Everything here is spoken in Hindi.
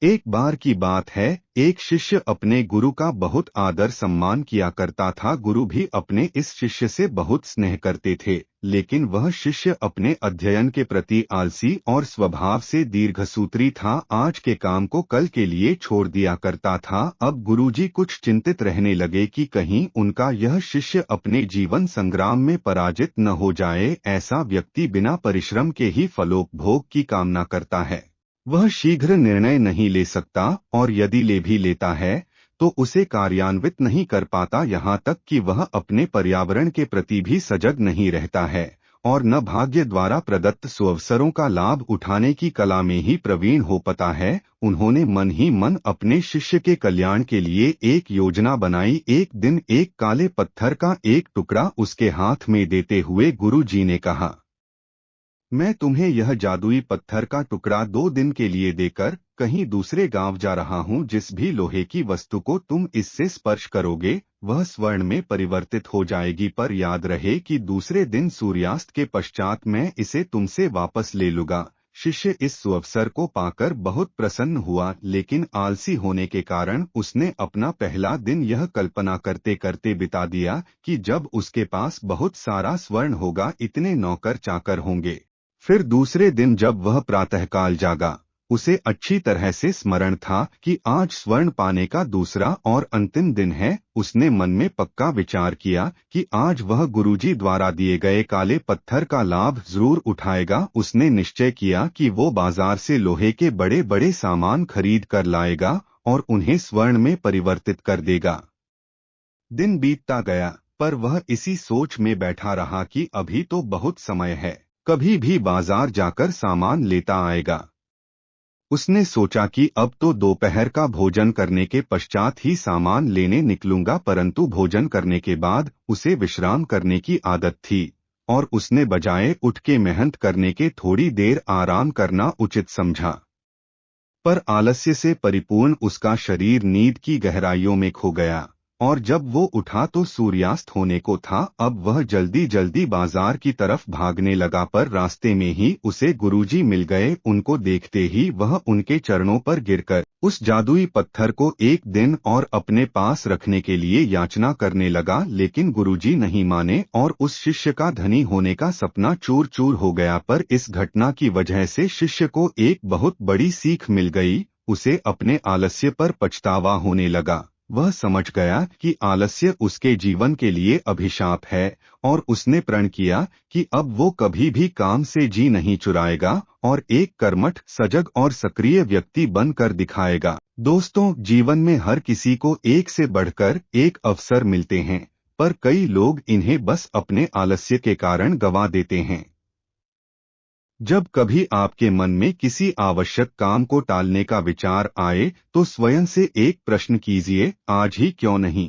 एक बार की बात है, एक शिष्य अपने गुरु का बहुत आदर सम्मान किया करता था। गुरु भी अपने इस शिष्य से बहुत स्नेह करते थे, लेकिन वह शिष्य अपने अध्ययन के प्रति आलसी और स्वभाव से दीर्घसूत्री था। आज के काम को कल के लिए छोड़ दिया करता था। अब गुरुजी कुछ चिंतित रहने लगे कि कहीं उनका यह शिष्य अपने जीवन संग्राम में पराजित न हो जाए। ऐसा व्यक्ति बिना परिश्रम के ही फलोपभोग की कामना करता है। वह शीघ्र निर्णय नहीं ले सकता, और यदि ले भी लेता है तो उसे कार्यान्वित नहीं कर पाता। यहाँ तक कि वह अपने पर्यावरण के प्रति भी सजग नहीं रहता है और न भाग्य द्वारा प्रदत्त सुअवसरों का लाभ उठाने की कला में ही प्रवीण हो पाता है। उन्होंने मन ही मन अपने शिष्य के कल्याण के लिए एक योजना बनाई। एक दिन एक काले पत्थर का एक टुकड़ा उसके हाथ में देते हुए गुरु जी ने कहा, मैं तुम्हें यह जादुई पत्थर का टुकड़ा 2 दिन के लिए देकर कहीं दूसरे गांव जा रहा हूं। जिस भी लोहे की वस्तु को तुम इससे स्पर्श करोगे वह स्वर्ण में परिवर्तित हो जाएगी, पर याद रहे कि दूसरे दिन सूर्यास्त के पश्चात मैं इसे तुमसे वापस ले लूंगा। शिष्य इस सुअवसर को पाकर बहुत प्रसन्न हुआ, लेकिन आलसी होने के कारण उसने अपना पहला दिन यह कल्पना करते करते बिता दिया कि जब उसके पास बहुत सारा स्वर्ण होगा, इतने नौकर चाकर होंगे। फिर दूसरे दिन जब वह प्रातःकाल जागा, उसे अच्छी तरह से स्मरण था कि आज स्वर्ण पाने का दूसरा और अंतिम दिन है। उसने मन में पक्का विचार किया कि आज वह गुरुजी द्वारा दिए गए काले पत्थर का लाभ जरूर उठाएगा। उसने निश्चय किया कि वो बाजार से लोहे के बड़े बड़े सामान खरीद कर लाएगा और उन्हें स्वर्ण में परिवर्तित कर देगा। दिन बीतता गया, पर वह इसी सोच में बैठा रहा कि अभी तो बहुत समय है, कभी भी बाजार जाकर सामान लेता आएगा। उसने सोचा कि अब तो दोपहर का भोजन करने के पश्चात ही सामान लेने निकलूंगा, परंतु भोजन करने के बाद उसे विश्राम करने की आदत थी और उसने बजाय उठ के मेहनत करने के थोड़ी देर आराम करना उचित समझा। पर आलस्य से परिपूर्ण उसका शरीर नींद की गहराइयों में खो गया और जब वो उठा तो सूर्यास्त होने को था। अब वह जल्दी जल्दी बाजार की तरफ भागने लगा, पर रास्ते में ही उसे गुरुजी मिल गए। उनको देखते ही वह उनके चरणों पर गिरकर उस जादुई पत्थर को एक दिन और अपने पास रखने के लिए याचना करने लगा, लेकिन गुरुजी नहीं माने और उस शिष्य का धनी होने का सपना चूर चूर हो गया। पर इस घटना की वजह से शिष्य को एक बहुत बड़ी सीख मिल गई। उसे अपने आलस्य पर पछतावा होने लगा। वह समझ गया कि आलस्य उसके जीवन के लिए अभिशाप है और उसने प्रण किया कि अब वो कभी भी काम से जी नहीं चुराएगा और एक कर्मठ, सजग और सक्रिय व्यक्ति बनकर दिखाएगा। दोस्तों, जीवन में हर किसी को एक से बढ़कर एक अवसर मिलते हैं, पर कई लोग इन्हें बस अपने आलस्य के कारण गंवा देते हैं। जब कभी आपके मन में किसी आवश्यक काम को टालने का विचार आए तो स्वयं से एक प्रश्न कीजिए, आज ही क्यों नहीं।